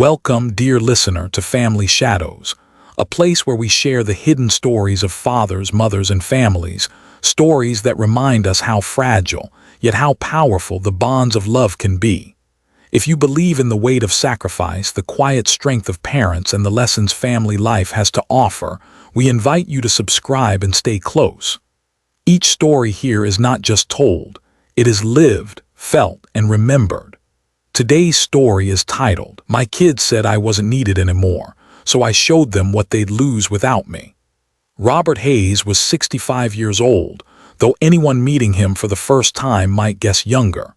Welcome, dear listener, to Family Shadows, a place where we share the hidden stories of fathers, mothers, and families, stories that remind us how fragile, yet how powerful the bonds of love can be. If you believe in the weight of sacrifice, the quiet strength of parents, and the lessons family life has to offer, we invite you to subscribe and stay close. Each story here is not just told, it is lived, felt, and remembered. Today's story is titled, "My Kids Said I Wasn't Needed Anymore, so I Showed Them What They'd Lose Without Me." Robert Hayes was 65 years old, though anyone meeting him for the first time might guess younger.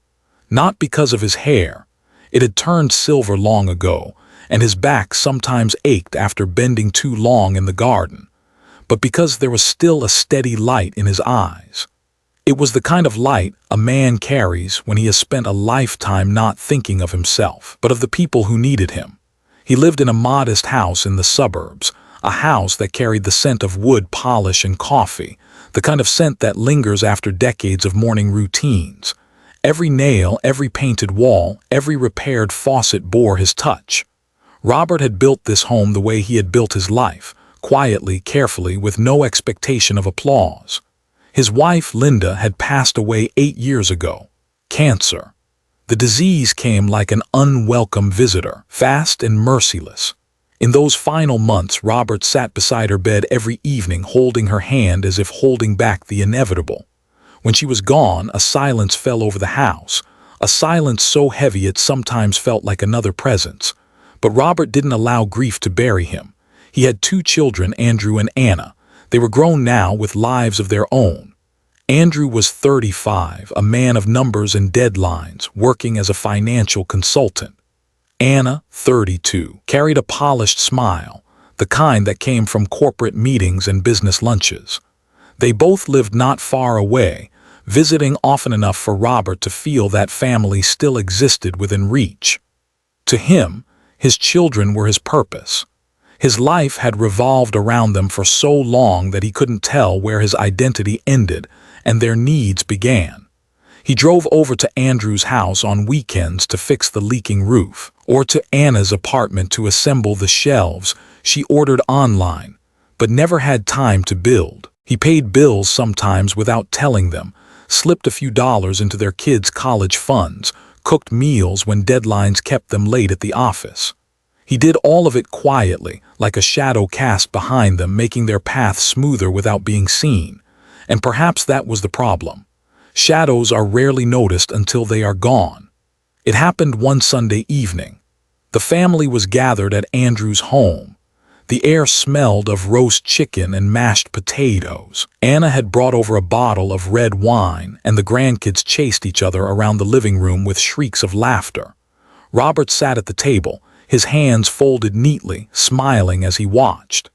Not because of his hair. It had turned silver long ago, and his back sometimes ached after bending too long in the garden, but because there was still a steady light in his eyes. It was the kind of light a man carries when he has spent a lifetime not thinking of himself, but of the people who needed him. He lived in a modest house in the suburbs, a house that carried the scent of wood polish and coffee, the kind of scent that lingers after decades of morning routines. Every nail, every painted wall, every repaired faucet bore his touch. Robert had built this home the way he had built his life, quietly, carefully, with no expectation of applause. His wife, Linda, had passed away 8 years ago. Cancer. The disease came like an unwelcome visitor, fast and merciless. In those final months, Robert sat beside her bed every evening, holding her hand as if holding back the inevitable. When she was gone, a silence fell over the house, a silence so heavy it sometimes felt like another presence. But Robert didn't allow grief to bury him. He had 2 children, Andrew and Anna. They were grown now with lives of their own. Andrew was 35, a man of numbers and deadlines, working as a financial consultant. Anna, 32, carried a polished smile, the kind that came from corporate meetings and business lunches. They both lived not far away, visiting often enough for Robert to feel that family still existed within reach. To him, his children were his purpose. His life had revolved around them for so long that he couldn't tell where his identity ended and their needs began. He drove over to Andrew's house on weekends to fix the leaking roof, or to Anna's apartment to assemble the shelves she ordered online, but never had time to build. He paid bills sometimes without telling them, slipped a few dollars into their kids' college funds, cooked meals when deadlines kept them late at the office. He did all of it quietly, like a shadow cast behind them, making their path smoother without being seen. And perhaps that was the problem. Shadows are rarely noticed until they are gone. It happened one Sunday evening. The family was gathered at Andrew's home. The air smelled of roast chicken and mashed potatoes. Anna had brought over a bottle of red wine, and the grandkids chased each other around the living room with shrieks of laughter. Robert sat at the table, his hands folded neatly, smiling as he watched.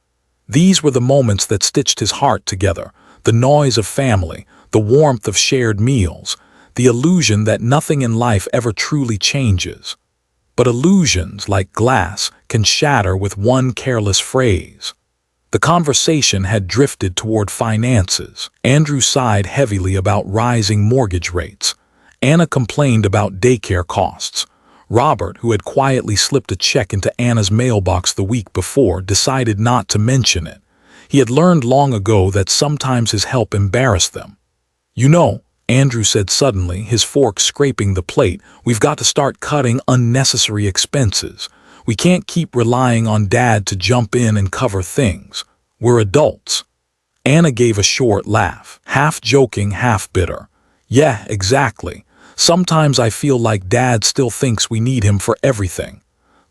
These were the moments that stitched his heart together, the noise of family, the warmth of shared meals, the illusion that nothing in life ever truly changes. But illusions, like glass, can shatter with one careless phrase. The conversation had drifted toward finances. Andrew sighed heavily about rising mortgage rates. Anna complained about daycare costs. Robert, who had quietly slipped a check into Anna's mailbox the week before, decided not to mention it. He had learned long ago that sometimes his help embarrassed them. "You know," Andrew said suddenly, his fork scraping the plate, "we've got to start cutting unnecessary expenses. We can't keep relying on Dad to jump in and cover things. We're adults." Anna gave a short laugh, half joking, half bitter. "Yeah, exactly. Sometimes I feel like Dad still thinks we need him for everything."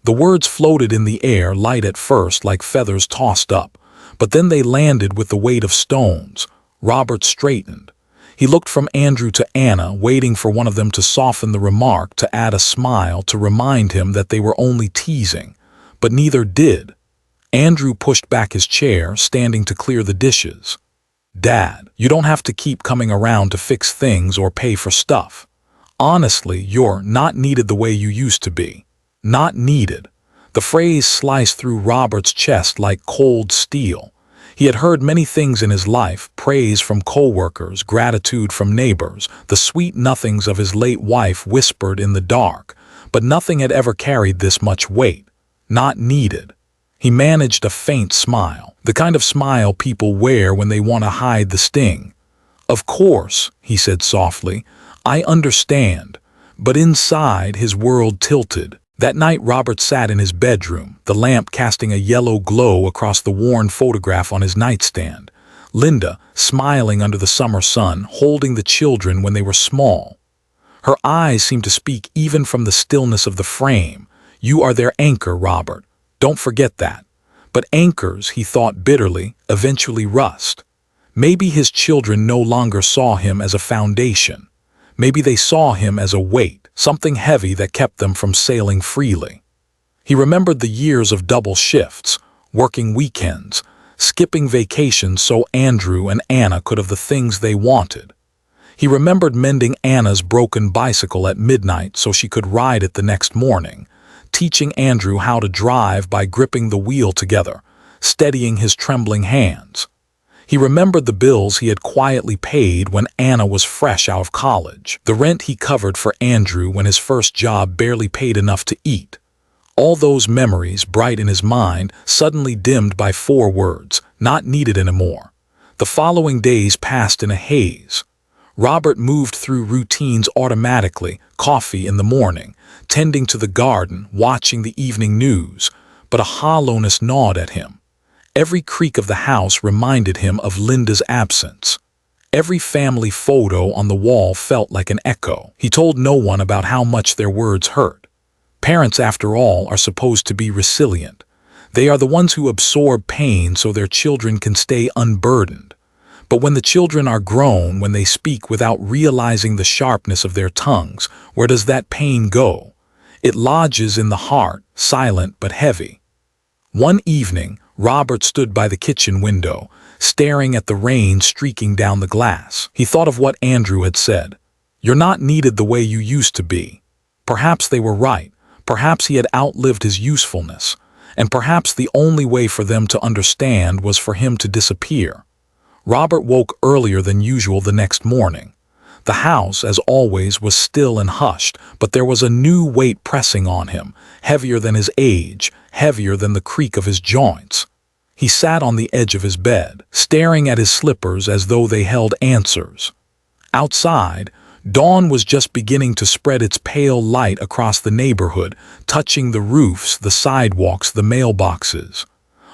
The words floated in the air, light at first, like feathers tossed up, but then they landed with the weight of stones. Robert straightened. He looked from Andrew to Anna, waiting for one of them to soften the remark, to add a smile, to remind him that they were only teasing, but neither did. Andrew pushed back his chair, standing to clear the dishes. "Dad, you don't have to keep coming around to fix things or pay for stuff. Honestly, you're not needed the way you used to be. Not needed." The phrase sliced through Robert's chest like cold steel. He had heard many things in his life, praise from coworkers, gratitude from neighbors, the sweet nothings of his late wife whispered in the dark, but nothing had ever carried this much weight. Not needed. He managed a faint smile, the kind of smile people wear when they want to hide the sting. "Of course," he said softly, "I understand." But inside, his world tilted. That night Robert sat in his bedroom, the lamp casting a yellow glow across the worn photograph on his nightstand. Linda, smiling under the summer sun, holding the children when they were small. Her eyes seemed to speak even from the stillness of the frame. "You are their anchor, Robert. Don't forget that." But anchors, he thought bitterly, eventually rust. Maybe his children no longer saw him as a foundation. Maybe they saw him as a weight, something heavy that kept them from sailing freely. He remembered the years of double shifts, working weekends, skipping vacations so Andrew and Anna could have the things they wanted. He remembered mending Anna's broken bicycle at midnight so she could ride it the next morning, teaching Andrew how to drive by gripping the wheel together, steadying his trembling hands. He remembered the bills he had quietly paid when Anna was fresh out of college, the rent he covered for Andrew when his first job barely paid enough to eat. All those memories, bright in his mind, suddenly dimmed by 4 words, "Not needed anymore." The following days passed in a haze. Robert moved through routines automatically, coffee in the morning, tending to the garden, watching the evening news, but a hollowness gnawed at him. Every creak of the house reminded him of Linda's absence. Every family photo on the wall felt like an echo. He told no one about how much their words hurt. Parents, after all, are supposed to be resilient. They are the ones who absorb pain so their children can stay unburdened. But when the children are grown, when they speak without realizing the sharpness of their tongues, where does that pain go? It lodges in the heart, silent but heavy. One evening, Robert stood by the kitchen window, staring at the rain streaking down the glass. He thought of what Andrew had said. "You're not needed the way you used to be." Perhaps they were right. Perhaps he had outlived his usefulness. And perhaps the only way for them to understand was for him to disappear. Robert woke earlier than usual the next morning. The house, as always, was still and hushed, but there was a new weight pressing on him, heavier than his age, heavier than the creak of his joints. He sat on the edge of his bed, staring at his slippers as though they held answers. Outside, dawn was just beginning to spread its pale light across the neighborhood, touching the roofs, the sidewalks, the mailboxes.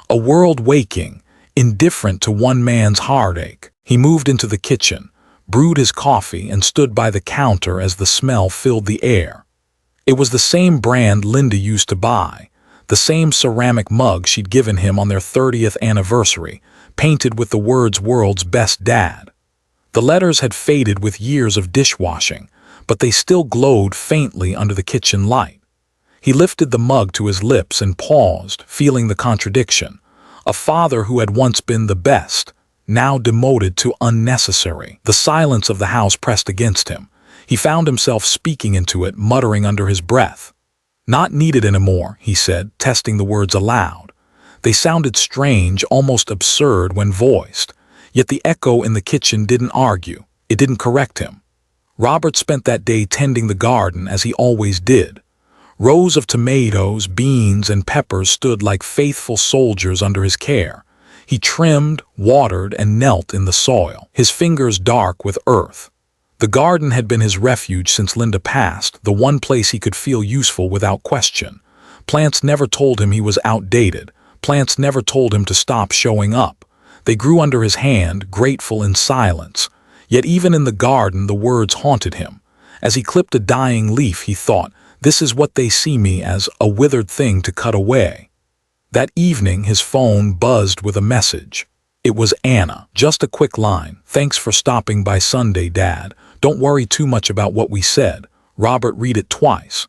A world waking, indifferent to one man's heartache. He moved into the kitchen, brewed his coffee, and stood by the counter as the smell filled the air. It was the same brand Linda used to buy, the same ceramic mug she'd given him on their 30th anniversary, painted with the words "World's Best Dad." The letters had faded with years of dishwashing, but they still glowed faintly under the kitchen light. He lifted the mug to his lips and paused, feeling the contradiction. A father who had once been the best, now demoted to unnecessary. The silence of the house pressed against him. He found himself speaking into it, muttering under his breath. "Not needed anymore," he said, testing the words aloud. They sounded strange, almost absurd when voiced. Yet the echo in the kitchen didn't argue. It didn't correct him. Robert spent that day tending the garden as he always did. Rows of tomatoes, beans, and peppers stood like faithful soldiers under his care. He trimmed, watered, and knelt in the soil, his fingers dark with earth. The garden had been his refuge since Linda passed, the one place he could feel useful without question. Plants never told him he was outdated. Plants never told him to stop showing up. They grew under his hand, grateful in silence. Yet even in the garden, the words haunted him. As he clipped a dying leaf, he thought, "This is what they see me as, a withered thing to cut away." That evening, his phone buzzed with a message. It was Anna. Just a quick line. "Thanks for stopping by Sunday, Dad. Don't worry too much about what we said." Robert read it twice.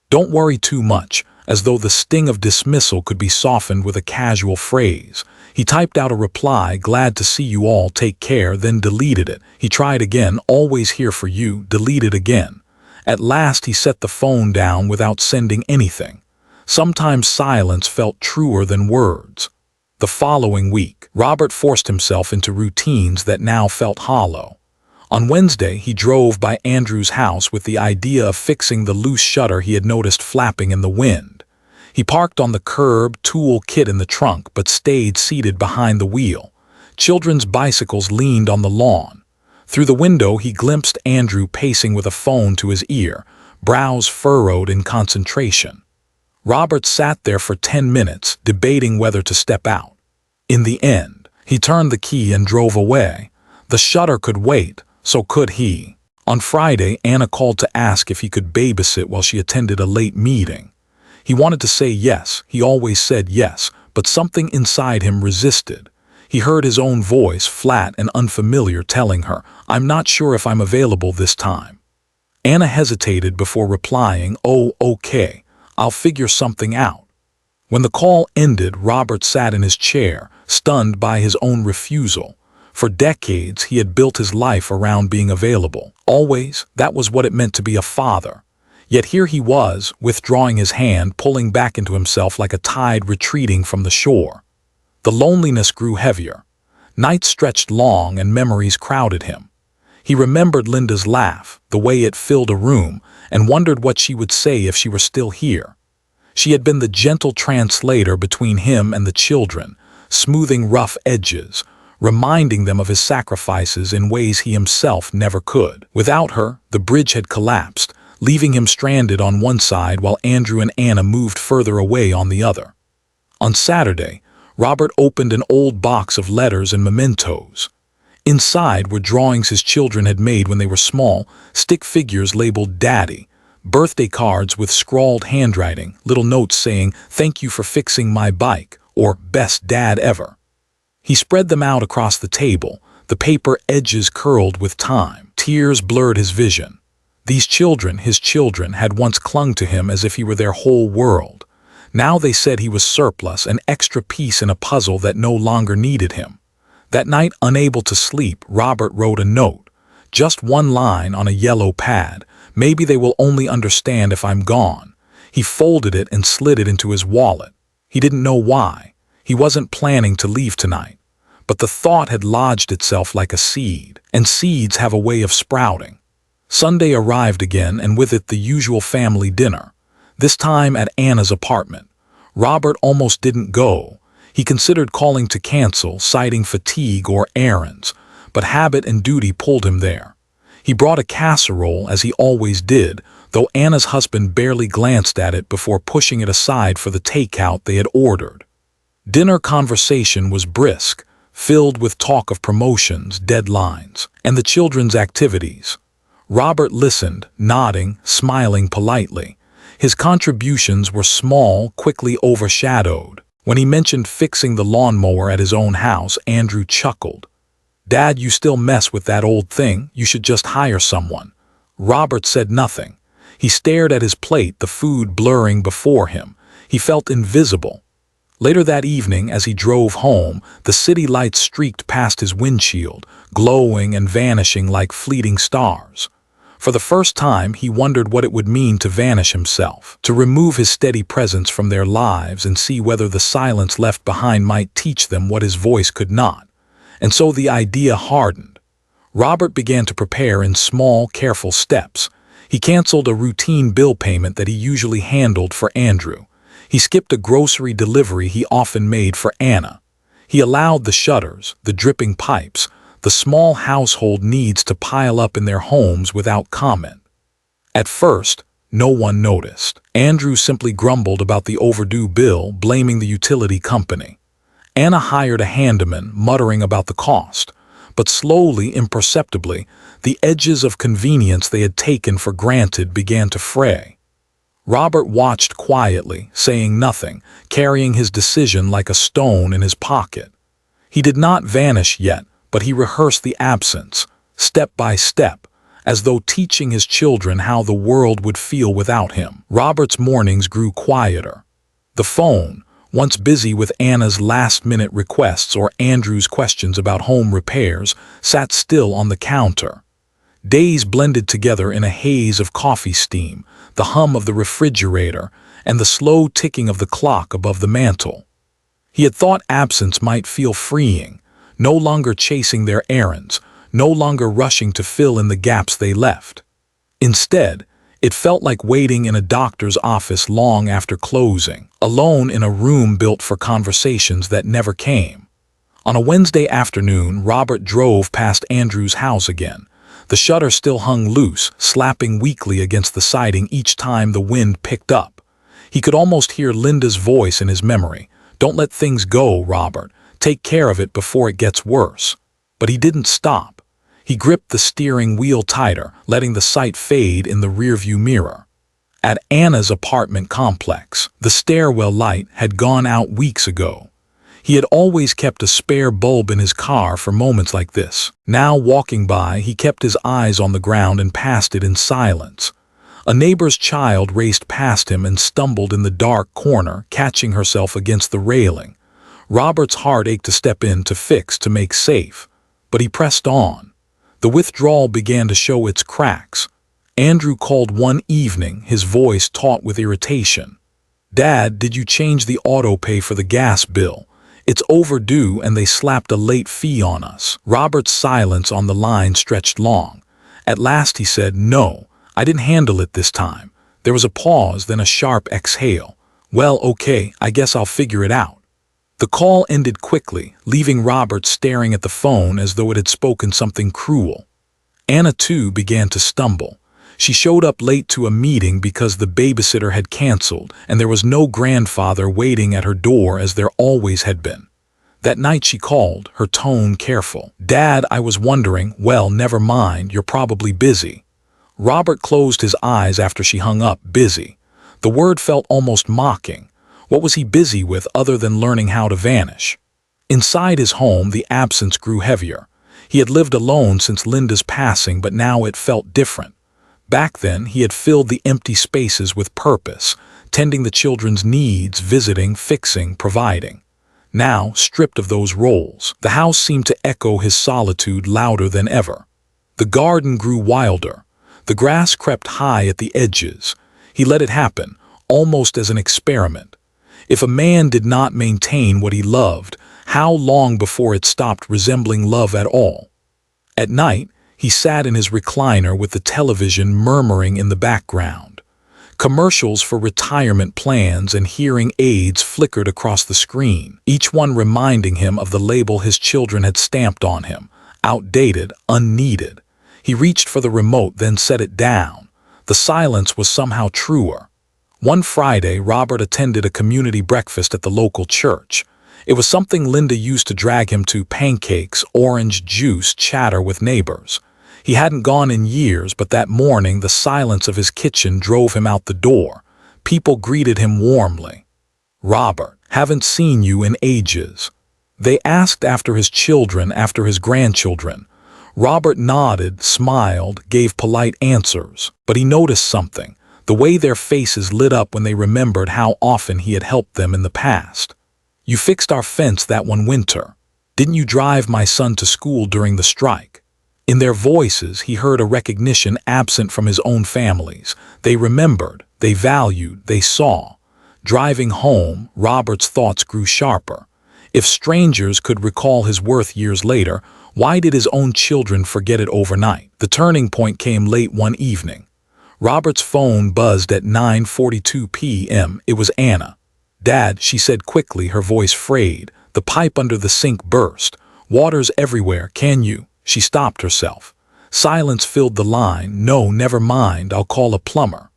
"Don't worry too much," as though the sting of dismissal could be softened with a casual phrase. He typed out a reply, "Glad to see you all, take care," then deleted it. He tried again, "Always here for you," deleted again. At last he set the phone down without sending anything. Sometimes silence felt truer than words. The following week, Robert forced himself into routines that now felt hollow. On Wednesday, he drove by Andrew's house with the idea of fixing the loose shutter he had noticed flapping in the wind. He parked on the curb, tool kit in the trunk, but stayed seated behind the wheel. Children's bicycles leaned on the lawn. Through the window, he glimpsed Andrew pacing with a phone to his ear, brows furrowed in concentration. Robert sat there for 10 minutes, debating whether to step out. In the end, he turned the key and drove away. The shutter could wait, so could he. On Friday, Anna called to ask if he could babysit while she attended a late meeting. He wanted to say yes, he always said yes, but something inside him resisted. He heard his own voice, flat and unfamiliar, telling her, "I'm not sure if I'm available this time." Anna hesitated before replying, "Oh, okay, I'll figure something out." When the call ended, Robert sat in his chair, stunned by his own refusal. For decades, he had built his life around being available. Always, that was what it meant to be a father. Yet here he was, withdrawing his hand, pulling back into himself like a tide retreating from the shore. The loneliness grew heavier. Nights stretched long and memories crowded him. He remembered Linda's laugh, the way it filled a room, and wondered what she would say if she were still here. She had been the gentle translator between him and the children, smoothing rough edges, reminding them of his sacrifices in ways he himself never could. Without her, the bridge had collapsed, leaving him stranded on one side while Andrew and Anna moved further away on the other. On Saturday, Robert opened an old box of letters and mementos. Inside were drawings his children had made when they were small, stick figures labeled Daddy, birthday cards with scrawled handwriting, little notes saying, "Thank you for fixing my bike," or "Best Dad ever." He spread them out across the table, the paper edges curled with time. Tears blurred his vision. These children, his children, had once clung to him as if he were their whole world. Now they said he was surplus, an extra piece in a puzzle that no longer needed him. That night, unable to sleep, Robert wrote a note. Just one line on a yellow pad. "Maybe they will only understand if I'm gone." He folded it and slid it into his wallet. He didn't know why. He wasn't planning to leave tonight. But the thought had lodged itself like a seed, and seeds have a way of sprouting. Sunday arrived again, and with it the usual family dinner, this time at Anna's apartment. Robert almost didn't go. He considered calling to cancel, citing fatigue or errands, but habit and duty pulled him there. He brought a casserole, as he always did, though Anna's husband barely glanced at it before pushing it aside for the takeout they had ordered. Dinner conversation was brisk, filled with talk of promotions, deadlines, and the children's activities. Robert listened, nodding, smiling politely. His contributions were small, quickly overshadowed. When he mentioned fixing the lawnmower at his own house, Andrew chuckled. "Dad, you still mess with that old thing. You should just hire someone." Robert said nothing. He stared at his plate, the food blurring before him. He felt invisible. Later that evening, as he drove home, the city lights streaked past his windshield, glowing and vanishing like fleeting stars. For the first time, he wondered what it would mean to vanish himself, to remove his steady presence from their lives and see whether the silence left behind might teach them what his voice could not. And so the idea hardened. Robert began to prepare in small, careful steps. He canceled a routine bill payment that he usually handled for Andrew. He skipped a grocery delivery he often made for Anna. He allowed the shutters, the dripping pipes, the small household needs to pile up in their homes without comment. At first, no one noticed. Andrew simply grumbled about the overdue bill, blaming the utility company. Anna hired a handyman, muttering about the cost. But slowly, imperceptibly, the edges of convenience they had taken for granted began to fray. Robert watched quietly, saying nothing, carrying his decision like a stone in his pocket. He did not vanish yet, but he rehearsed the absence, step by step, as though teaching his children how the world would feel without him. Robert's mornings grew quieter. The phone, once busy with Anna's last-minute requests or Andrew's questions about home repairs, sat still on the counter. Days blended together in a haze of coffee steam, the hum of the refrigerator, and the slow ticking of the clock above the mantel. He had thought absence might feel freeing, no longer chasing their errands, no longer rushing to fill in the gaps they left. Instead, It felt like waiting in a doctor's office long after closing, alone in a room built for conversations that never came. On a Wednesday afternoon, Robert drove past Andrew's house again. The shutter still hung loose, slapping weakly against the siding each time the wind picked up. He could almost hear Linda's voice in his memory. "Don't let things go, Robert. Take care of it before it gets worse." But he didn't stop. He gripped the steering wheel tighter, letting the sight fade in the rearview mirror. At Anna's apartment complex, the stairwell light had gone out weeks ago. He had always kept a spare bulb in his car for moments like this. Now, walking by, he kept his eyes on the ground and passed it in silence. A neighbor's child raced past him and stumbled in the dark corner, catching herself against the railing. Robert's heart ached to step in to fix, to make safe. But he pressed on. The withdrawal began to show its cracks. Andrew called one evening, his voice taut with irritation. "Dad, did you change the auto pay for the gas bill? It's overdue and they slapped a late fee on us." Robert's silence on the line stretched long. At last he said, "No, I didn't handle it this time." There was a pause, then a sharp exhale. "Well, okay, I guess I'll figure it out." The call ended quickly, leaving Robert staring at the phone as though it had spoken something cruel. Anna, too, began to stumble. She showed up late to a meeting because the babysitter had canceled, and there was no grandfather waiting at her door as there always had been. That night she called, her tone careful. "Dad, I was wondering." "Well, never mind, you're probably busy." Robert closed his eyes after she hung up. Busy. The word felt almost mocking. What was he busy with other than learning how to vanish? Inside his home, the absence grew heavier. He had lived alone since Linda's passing, but now it felt different. Back then, he had filled the empty spaces with purpose, tending the children's needs, visiting, fixing, providing. Now, stripped of those roles, the house seemed to echo his solitude louder than ever. The garden grew wilder. The grass crept high at the edges. He let it happen, almost as an experiment. If a man did not maintain what he loved, how long before it stopped resembling love at all? At night, he sat in his recliner with the television murmuring in the background. Commercials for retirement plans and hearing aids flickered across the screen, each one reminding him of the label his children had stamped on him: outdated, unneeded. He reached for the remote, then set it down. The silence was somehow truer. One Friday, Robert attended a community breakfast at the local church. It was something Linda used to drag him to: pancakes, orange juice, chatter with neighbors. He hadn't gone in years, but that morning the silence of his kitchen drove him out the door. People greeted him warmly. "Robert, haven't seen you in ages." They asked after his children, after his grandchildren. Robert nodded, smiled, gave polite answers. But he noticed something: the way their faces lit up when they remembered how often he had helped them in the past. "You fixed our fence that one winter. Didn't you drive my son to school during the strike?" In their voices, he heard a recognition absent from his own families. They remembered, they valued, they saw. Driving home, Robert's thoughts grew sharper. If strangers could recall his worth years later, why did his own children forget it overnight? The turning point came late one evening. Robert's phone buzzed at 9:42 p.m. It was Anna. "Dad," she said quickly, her voice frayed. The pipe under the sink burst. "Water's everywhere, can you?" She stopped herself. Silence filled the line. "No, never mind, I'll call a plumber."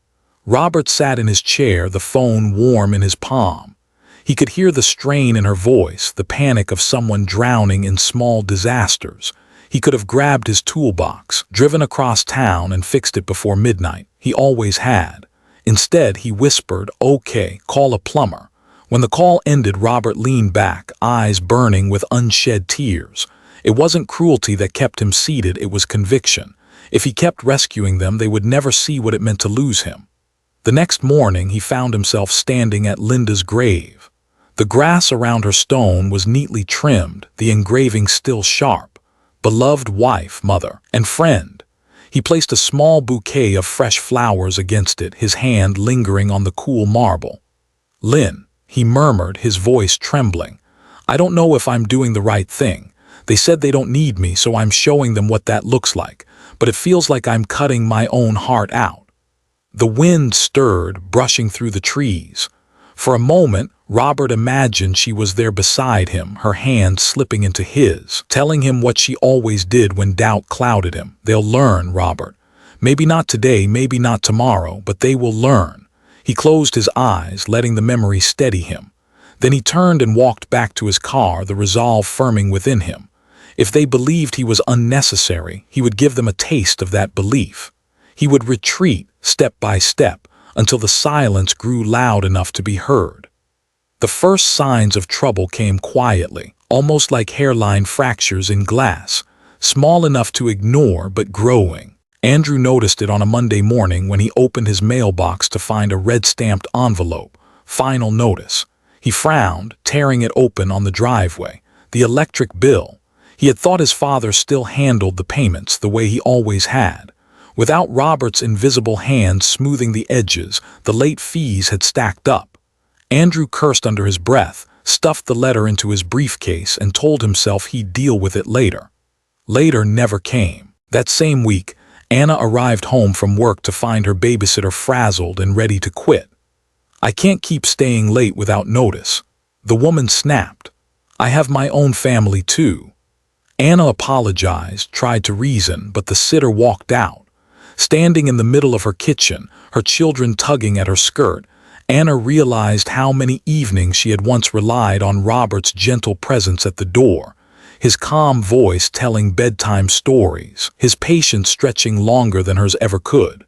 Robert sat in his chair, the phone warm in his palm. He could hear the strain in her voice, the panic of someone drowning in small disasters. He could have grabbed his toolbox, driven across town, and fixed it before midnight. He always had. Instead, he whispered, "Okay, call a plumber." When the call ended, Robert leaned back, eyes burning with unshed tears. It wasn't cruelty that kept him seated, it was conviction. If he kept rescuing them, they would never see what it meant to lose him. The next morning, he found himself standing at Linda's grave. The grass around her stone was neatly trimmed, the engraving still sharp. Beloved wife, mother, and friend. He placed a small bouquet of fresh flowers against it, his hand lingering on the cool marble. "Lynn," he murmured, his voice trembling. "I don't know if I'm doing the right thing. They said they don't need me, so I'm showing them what that looks like. But it feels like I'm cutting my own heart out." The wind stirred, brushing through the trees. For a moment, Robert imagined she was there beside him, her hand slipping into his, telling him what she always did when doubt clouded him. They'll learn, Robert. Maybe not today, maybe not tomorrow, but they will learn. He closed his eyes, letting the memory steady him. Then he turned and walked back to his car, the resolve firming within him. If they believed he was unnecessary, he would give them a taste of that belief. He would retreat, step by step, until the silence grew loud enough to be heard. The first signs of trouble came quietly, almost like hairline fractures in glass, small enough to ignore but growing. Andrew noticed it on a Monday morning when he opened his mailbox to find a red-stamped envelope, final notice. He frowned, tearing it open on the driveway. The electric bill. He had thought his father still handled the payments the way he always had. Without Robert's invisible hand smoothing the edges, the late fees had stacked up. Andrew cursed under his breath, stuffed the letter into his briefcase, and told himself he'd deal with it later. Later never came. That same week, Anna arrived home from work to find her babysitter frazzled and ready to quit. "I can't keep staying late without notice." The woman snapped. "I have my own family too." Anna apologized, tried to reason, but the sitter walked out. Standing in the middle of her kitchen, her children tugging at her skirt, Anna realized how many evenings she had once relied on Robert's gentle presence at the door, his calm voice telling bedtime stories, his patience stretching longer than hers ever could.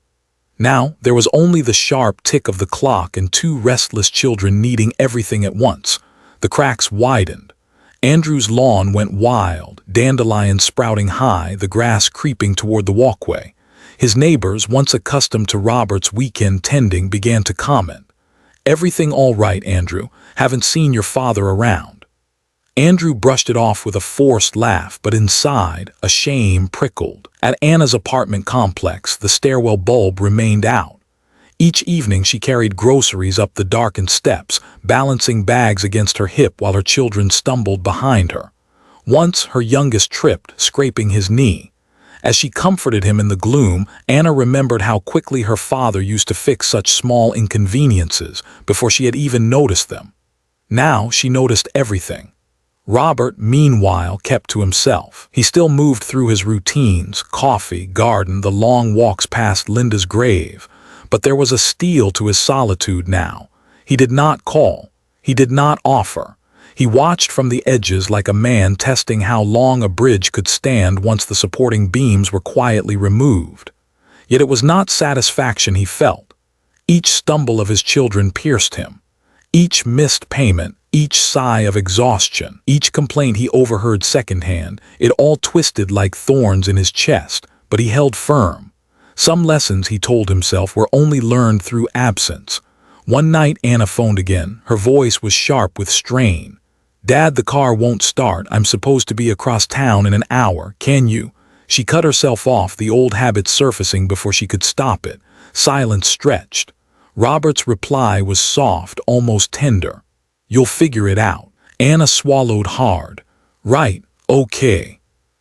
Now, there was only the sharp tick of the clock and two restless children needing everything at once. The cracks widened. Andrew's lawn went wild, dandelions sprouting high, the grass creeping toward the walkway. His neighbors, once accustomed to Robert's weekend tending, began to comment. "Everything all right, Andrew? Haven't seen your father around." Andrew brushed it off with a forced laugh, but inside, a shame prickled. At Anna's apartment complex, the stairwell bulb remained out. Each evening she carried groceries up the darkened steps, balancing bags against her hip while her children stumbled behind her. Once her youngest tripped, scraping his knee. As she comforted him in the gloom, Anna remembered how quickly her father used to fix such small inconveniences before she had even noticed them. Now she noticed everything. Robert, meanwhile, kept to himself. He still moved through his routines, coffee, garden, the long walks past Linda's grave. But there was a steel to his solitude now. He did not call. He did not offer. He watched from the edges like a man testing how long a bridge could stand once the supporting beams were quietly removed. Yet it was not satisfaction he felt. Each stumble of his children pierced him. Each missed payment, each sigh of exhaustion, each complaint he overheard secondhand, it all twisted like thorns in his chest, but he held firm. Some lessons, he told himself, were only learned through absence. One night Anna phoned again. Her voice was sharp with strain. "Dad, the car won't start. I'm supposed to be across town in an hour. Can you?" She cut herself off, the old habit surfacing before she could stop it. Silence stretched. Robert's reply was soft, almost tender. "You'll figure it out." Anna swallowed hard. "Right, okay."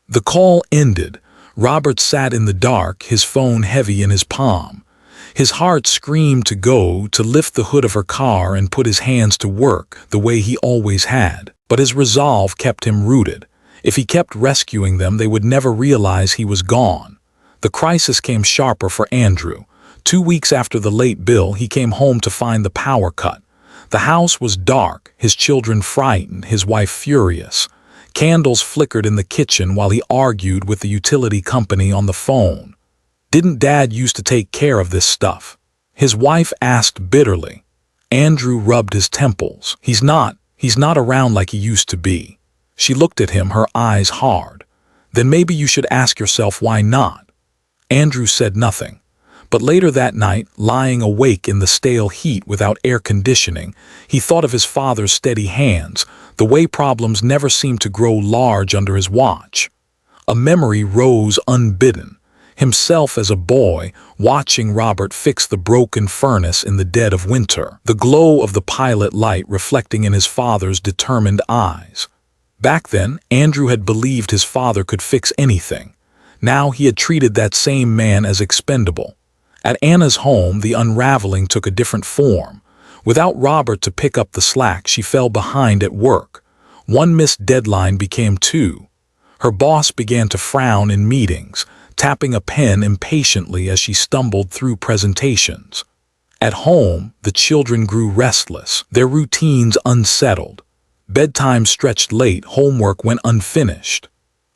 The call ended. Robert sat in the dark, his phone heavy in his palm. His heart screamed to go, to lift the hood of her car and put his hands to work, the way he always had. But his resolve kept him rooted. If he kept rescuing them, they would never realize he was gone. The crisis came sharper for Andrew. 2 weeks after the late bill, he came home to find the power cut. The house was dark, his children frightened, his wife furious. Candles flickered in the kitchen while he argued with the utility company on the phone. "Didn't Dad used to take care of this stuff?" his wife asked bitterly. Andrew rubbed his temples. He's not around like he used to be." She looked at him, her eyes hard. "Then maybe you should ask yourself why not." Andrew said nothing. But later that night, lying awake in the stale heat without air conditioning, he thought of his father's steady hands, the way problems never seemed to grow large under his watch. A memory rose unbidden. Himself as a boy, watching Robert fix the broken furnace in the dead of winter, the glow of the pilot light reflecting in his father's determined eyes. Back then, Andrew had believed his father could fix anything. Now he had treated that same man as expendable. At Anna's home, the unraveling took a different form. Without Robert to pick up the slack, she fell behind at work. One missed deadline became two. Her boss began to frown in meetings, tapping a pen impatiently as she stumbled through presentations. At home, the children grew restless, their routines unsettled. Bedtime stretched late, homework went unfinished.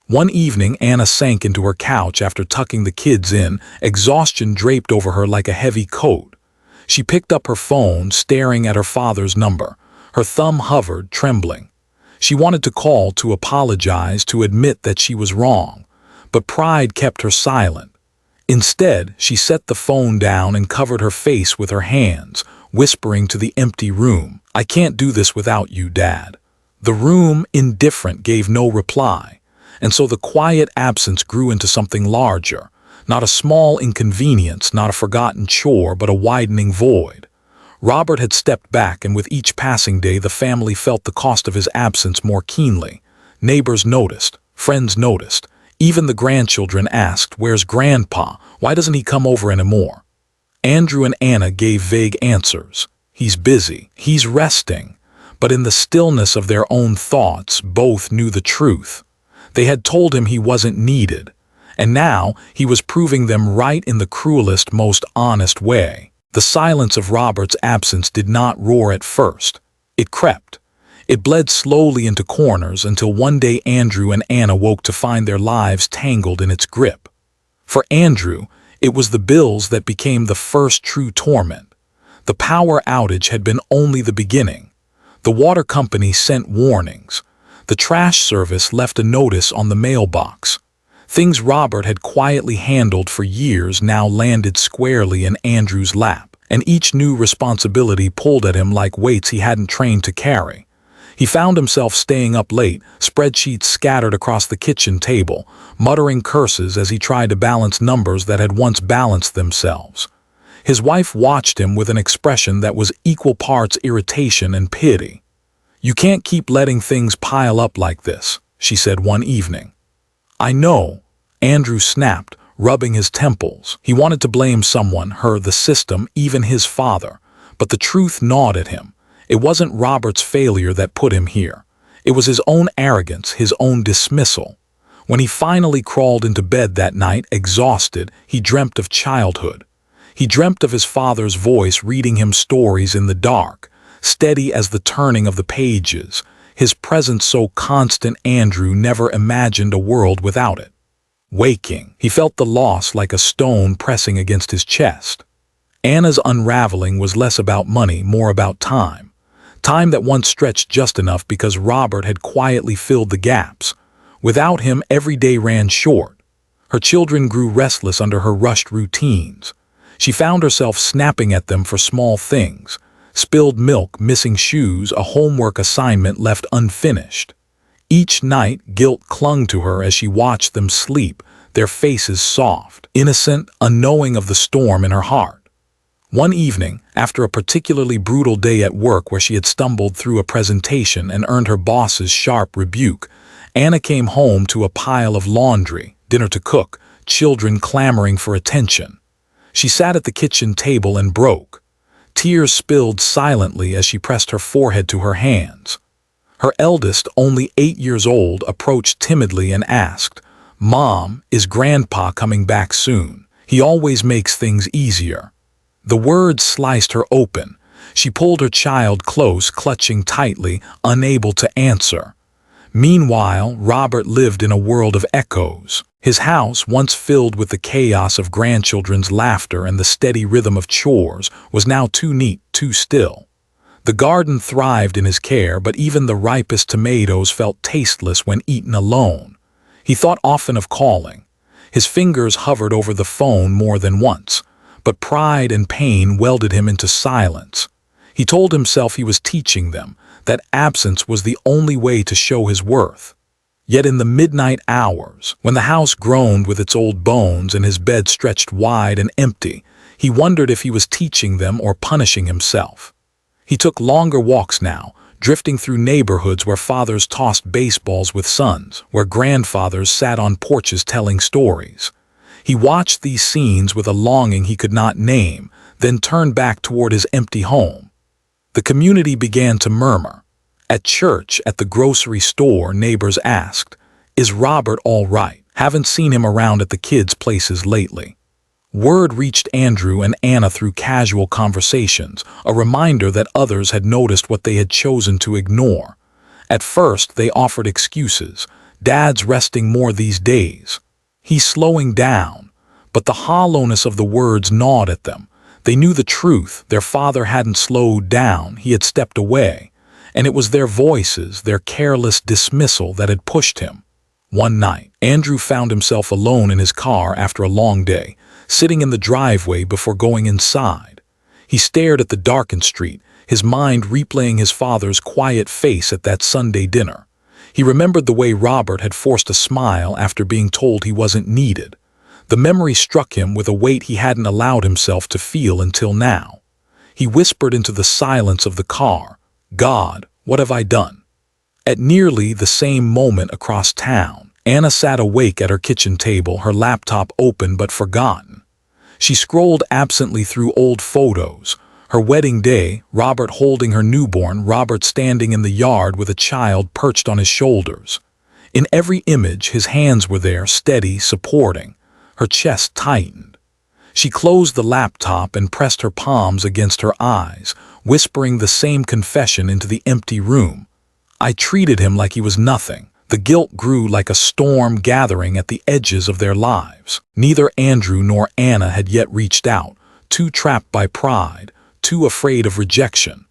One evening, Anna sank into her couch after tucking the kids in, exhaustion draped over her like a heavy coat. She picked up her phone, staring at her father's number. Her thumb hovered, trembling. She wanted to call, to apologize, to admit that she was wrong. But pride kept her silent. Instead, she set the phone down and covered her face with her hands, whispering to the empty room, "I can't do this without you, Dad." The room, indifferent, gave no reply, and so the quiet absence grew into something larger. Not a small inconvenience, not a forgotten chore, but a widening void. Robert had stepped back, and with each passing day the family felt the cost of his absence more keenly. Neighbors noticed, friends noticed. Even the grandchildren asked, "Where's Grandpa? Why doesn't he come over anymore?" Andrew and Anna gave vague answers. "He's busy. He's resting." But in the stillness of their own thoughts, both knew the truth. They had told him he wasn't needed, and now he was proving them right in the cruelest, most honest way. The silence of Robert's absence did not roar at first. It crept. It bled slowly into corners until one day Andrew and Anna woke to find their lives tangled in its grip. For Andrew, it was the bills that became the first true torment. The power outage had been only the beginning. The water company sent warnings. The trash service left a notice on the mailbox. Things Robert had quietly handled for years now landed squarely in Andrew's lap, and each new responsibility pulled at him like weights he hadn't trained to carry. He found himself staying up late, spreadsheets scattered across the kitchen table, muttering curses as he tried to balance numbers that had once balanced themselves. His wife watched him with an expression that was equal parts irritation and pity. "You can't keep letting things pile up like this," she said one evening. "I know," Andrew snapped, rubbing his temples. He wanted to blame someone, her, the system, even his father. But the truth gnawed at him. It wasn't Robert's failure that put him here. It was his own arrogance, his own dismissal. When he finally crawled into bed that night, exhausted, he dreamt of childhood. He dreamt of his father's voice reading him stories in the dark, steady as the turning of the pages, his presence so constant Andrew never imagined a world without it. Waking, he felt the loss like a stone pressing against his chest. Anna's unraveling was less about money, more about time. Time that once stretched just enough because Robert had quietly filled the gaps. Without him, every day ran short. Her children grew restless under her rushed routines. She found herself snapping at them for small things. Spilled milk, missing shoes, a homework assignment left unfinished. Each night, guilt clung to her as she watched them sleep, their faces soft, innocent, unknowing of the storm in her heart. One evening, after a particularly brutal day at work where she had stumbled through a presentation and earned her boss's sharp rebuke, Anna came home to a pile of laundry, dinner to cook, children clamoring for attention. She sat at the kitchen table and broke. Tears spilled silently as she pressed her forehead to her hands. Her eldest, only 8 years old, approached timidly and asked, "Mom, is Grandpa coming back soon? He always makes things easier." The words sliced her open. She pulled her child close, clutching tightly, unable to answer. Meanwhile, Robert lived in a world of echoes. His house, once filled with the chaos of grandchildren's laughter and the steady rhythm of chores, was now too neat, too still. The garden thrived in his care, but even the ripest tomatoes felt tasteless when eaten alone. He thought often of calling. His fingers hovered over the phone more than once, but pride and pain welded him into silence. He told himself he was teaching them, that absence was the only way to show his worth. Yet in the midnight hours, when the house groaned with its old bones and his bed stretched wide and empty, he wondered if he was teaching them or punishing himself. He took longer walks now, drifting through neighborhoods where fathers tossed baseballs with sons, where grandfathers sat on porches telling stories. He watched these scenes with a longing he could not name, then turned back toward his empty home. The community began to murmur. At church, at the grocery store, neighbors asked, "Is Robert all right? Haven't seen him around at the kids' places lately." Word reached Andrew and Anna through casual conversations, a reminder that others had noticed what they had chosen to ignore. At first, they offered excuses. "Dad's resting more these days. He's slowing down." But the hollowness of the words gnawed at them. They knew the truth. Their father hadn't slowed down, he had stepped away. And it was their voices, their careless dismissal, that had pushed him. One night, Andrew found himself alone in his car after a long day, sitting in the driveway before going inside. He stared at the darkened street, his mind replaying his father's quiet face at that Sunday dinner. He remembered the way Robert had forced a smile after being told he wasn't needed. The memory struck him with a weight he hadn't allowed himself to feel until now. He whispered into the silence of the car, "God, what have I done?" At nearly the same moment across town, Anna sat awake at her kitchen table, her laptop open but forgotten. She scrolled absently through old photos. Her wedding day, Robert holding her newborn, Robert standing in the yard with a child perched on his shoulders. In every image, his hands were there, steady, supporting. Her chest tightened. She closed the laptop and pressed her palms against her eyes, whispering the same confession into the empty room. "I treated him like he was nothing." The guilt grew like a storm gathering at the edges of their lives. Neither Andrew nor Anna had yet reached out, too trapped by pride, too afraid of rejection.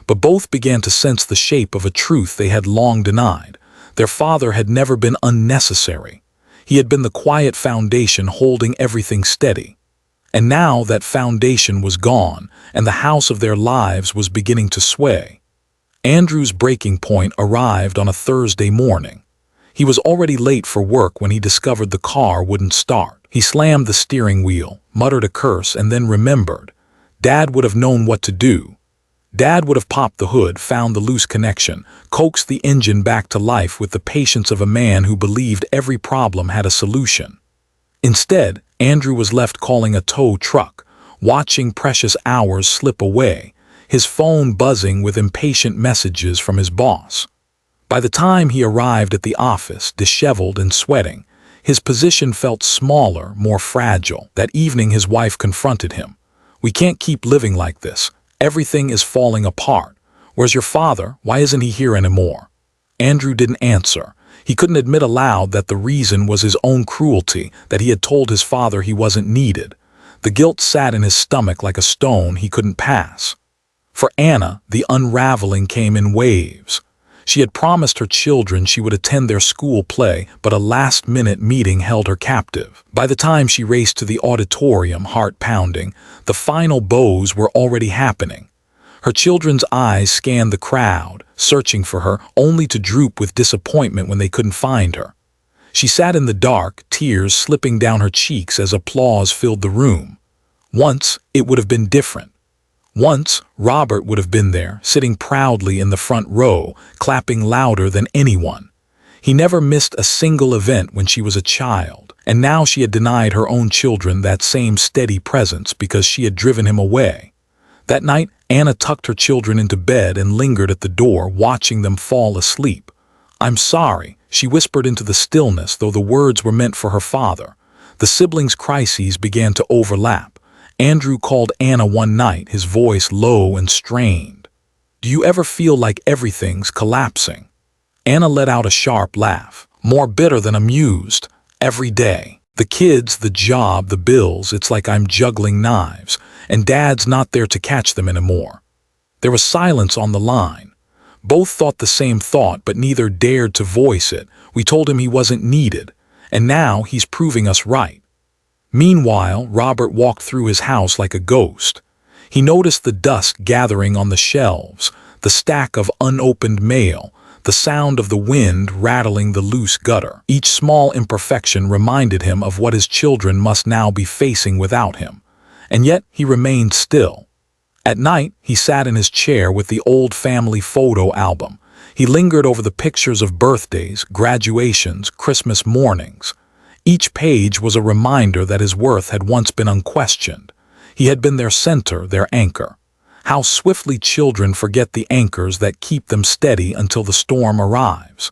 But both began to sense the shape of a truth they had long denied. Their father had never been unnecessary. He had been the quiet foundation holding everything steady. And now that foundation was gone, and the house of their lives was beginning to sway. Andrew's breaking point arrived on a Thursday morning. He was already late for work when he discovered the car wouldn't start. He slammed the steering wheel, muttered a curse, and then remembered. Dad would have known what to do. Dad would have popped the hood, found the loose connection, coaxed the engine back to life with the patience of a man who believed every problem had a solution. Instead, Andrew was left calling a tow truck, watching precious hours slip away, his phone buzzing with impatient messages from his boss. By the time he arrived at the office, disheveled and sweating, his position felt smaller, more fragile. That evening his wife confronted him. "We can't keep living like this. Everything is falling apart. Where's your father? Why isn't he here anymore?" Andrew didn't answer. He couldn't admit aloud that the reason was his own cruelty, that he had told his father he wasn't needed. The guilt sat in his stomach like a stone he couldn't pass. For Anna, the unraveling came in waves. She had promised her children she would attend their school play, but a last-minute meeting held her captive. By the time she raced to the auditorium, heart pounding, the final bows were already happening. Her children's eyes scanned the crowd, searching for her, only to droop with disappointment when they couldn't find her. She sat in the dark, tears slipping down her cheeks as applause filled the room. Once, it would have been different. Once, Robert would have been there, sitting proudly in the front row, clapping louder than anyone. He never missed a single event when she was a child, and now she had denied her own children that same steady presence because she had driven him away. That night, Anna tucked her children into bed and lingered at the door, watching them fall asleep. "I'm sorry," she whispered into the stillness, though the words were meant for her father. The siblings' crises began to overlap. Andrew called Anna one night, his voice low and strained. "Do you ever feel like everything's collapsing?" Anna let out a sharp laugh, more bitter than amused. "Every day. The kids, the job, the bills, it's like I'm juggling knives, and Dad's not there to catch them anymore." There was silence on the line. Both thought the same thought, but neither dared to voice it. "We told him he wasn't needed, and now he's proving us right." Meanwhile, Robert walked through his house like a ghost. He noticed the dust gathering on the shelves, the stack of unopened mail, the sound of the wind rattling the loose gutter. Each small imperfection reminded him of what his children must now be facing without him. And yet he remained still. At night, he sat in his chair with the old family photo album. He lingered over the pictures of birthdays, graduations, Christmas mornings. Each page was a reminder that his worth had once been unquestioned. He had been their center, their anchor. How swiftly children forget the anchors that keep them steady until the storm arrives.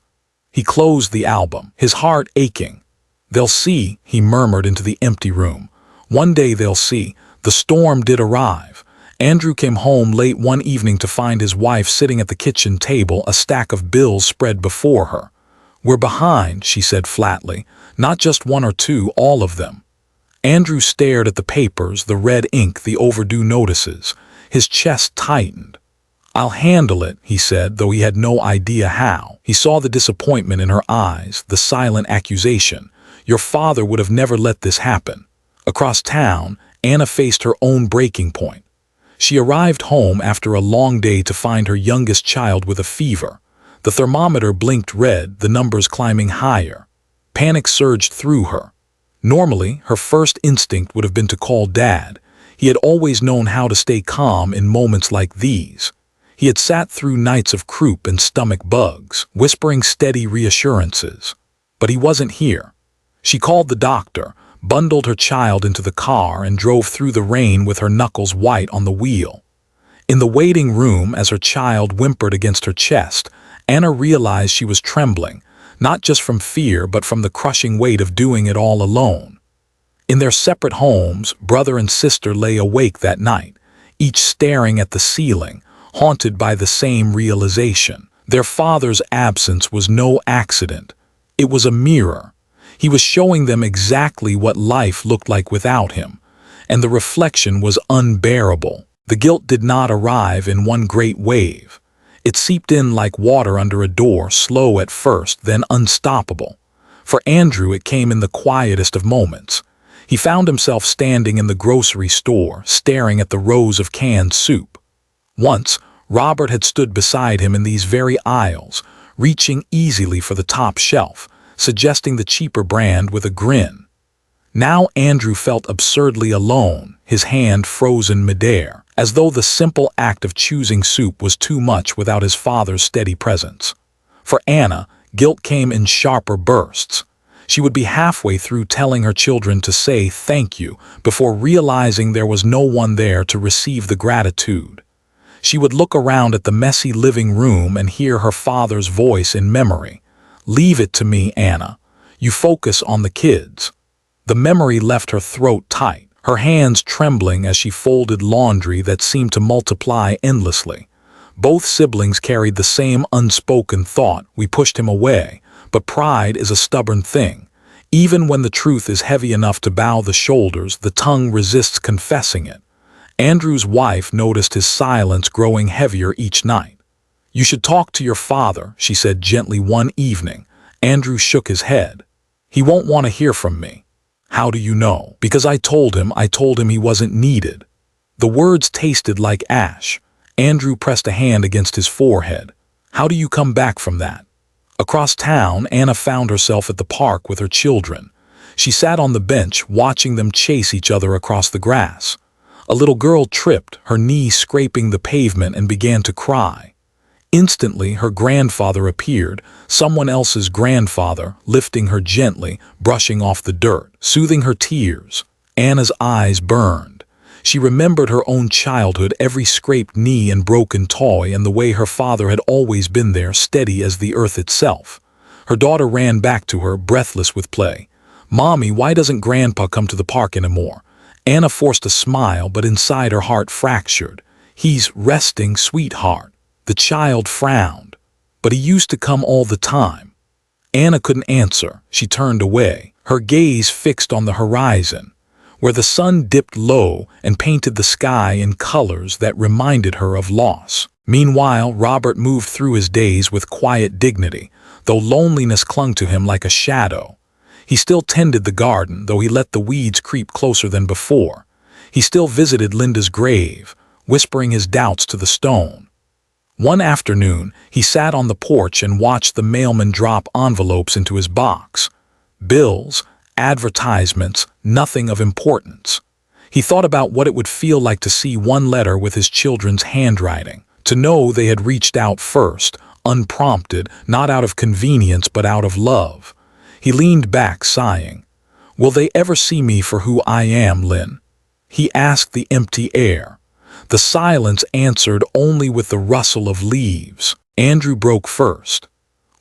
He closed the album, his heart aching. "They'll see," he murmured into the empty room. "One day they'll see." The storm did arrive. Andrew came home late one evening to find his wife sitting at the kitchen table, a stack of bills spread before her. "We're behind," she said flatly. "Not just one or two, all of them." Andrew stared at the papers, the red ink, the overdue notices. His chest tightened. "I'll handle it," he said, though he had no idea how. He saw the disappointment in her eyes, the silent accusation. "Your father would have never let this happen." Across town, Anna faced her own breaking point. She arrived home after a long day to find her youngest child with a fever. The thermometer blinked red, the numbers climbing higher. Panic surged through her. Normally, her first instinct would have been to call Dad. He had always known how to stay calm in moments like these. He had sat through nights of croup and stomach bugs, whispering steady reassurances. But he wasn't here. She called the doctor, bundled her child into the car, and drove through the rain with her knuckles white on the wheel. In the waiting room, as her child whimpered against her chest, Anna realized she was trembling, not just from fear but from the crushing weight of doing it all alone. In their separate homes, brother and sister lay awake that night, each staring at the ceiling, haunted by the same realization. Their father's absence was no accident. It was a mirror. He was showing them exactly what life looked like without him, and the reflection was unbearable. The guilt did not arrive in one great wave. It seeped in like water under a door, slow at first, then unstoppable. For Andrew, it came in the quietest of moments. He found himself standing in the grocery store, staring at the rows of canned soup. Once, Robert had stood beside him in these very aisles, reaching easily for the top shelf, suggesting the cheaper brand with a grin. Now Andrew felt absurdly alone, his hand frozen midair, as though the simple act of choosing soup was too much without his father's steady presence. For Anna, guilt came in sharper bursts. She would be halfway through telling her children to say thank you before realizing there was no one there to receive the gratitude. She would look around at the messy living room and hear her father's voice in memory. "Leave it to me, Anna. You focus on the kids." The memory left her throat tight, her hands trembling as she folded laundry that seemed to multiply endlessly. Both siblings carried the same unspoken thought: we pushed him away. But pride is a stubborn thing. Even when the truth is heavy enough to bow the shoulders, the tongue resists confessing it. Andrew's wife noticed his silence growing heavier each night. "You should talk to your father," she said gently one evening. Andrew shook his head. "He won't want to hear from me." "How do you know?" "Because I told him he wasn't needed." The words tasted like ash. Andrew pressed a hand against his forehead. "How do you come back from that?" Across town, Anna found herself at the park with her children. She sat on the bench, watching them chase each other across the grass. A little girl tripped, her knee scraping the pavement, and began to cry. Instantly, her grandfather appeared, someone else's grandfather, lifting her gently, brushing off the dirt, soothing her tears. Anna's eyes burned. She remembered her own childhood, every scraped knee and broken toy, and the way her father had always been there, steady as the earth itself. Her daughter ran back to her, breathless with play. "Mommy, why doesn't Grandpa come to the park anymore?" Anna forced a smile, but inside her heart fractured. "He's resting, sweetheart." The child frowned. "But he used to come all the time." Anna couldn't answer. She turned away, her gaze fixed on the horizon, where the sun dipped low and painted the sky in colors that reminded her of loss. Meanwhile, Robert moved through his days with quiet dignity, though loneliness clung to him like a shadow. He still tended the garden, though he let the weeds creep closer than before. He still visited Linda's grave, whispering his doubts to the stone. One afternoon, he sat on the porch and watched the mailman drop envelopes into his box. Bills, advertisements, nothing of importance. He thought about what it would feel like to see one letter with his children's handwriting, to know they had reached out first, unprompted, not out of convenience but out of love. He leaned back, sighing. Will they ever see me for who I am, Lynn? He asked the empty air. The silence answered only with the rustle of leaves. Andrew broke first.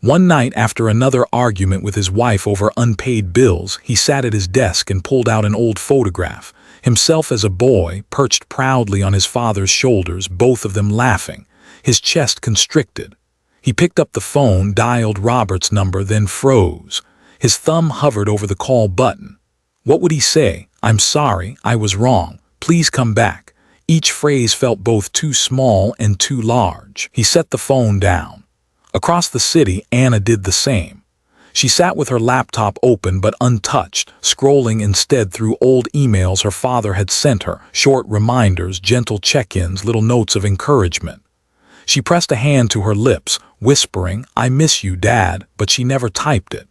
One night, after another argument with his wife over unpaid bills, he sat at his desk and pulled out an old photograph, himself as a boy, perched proudly on his father's shoulders, both of them laughing, his chest constricted. He picked up the phone, dialed Robert's number, then froze. His thumb hovered over the call button. What would he say? I'm sorry, I was wrong. Please come back. Each phrase felt both too small and too large. He set the phone down. Across the city, Anna did the same. She sat with her laptop open but untouched, scrolling instead through old emails her father had sent her, short reminders, gentle check-ins, little notes of encouragement. She pressed a hand to her lips, whispering, I miss you, Dad, but she never typed it.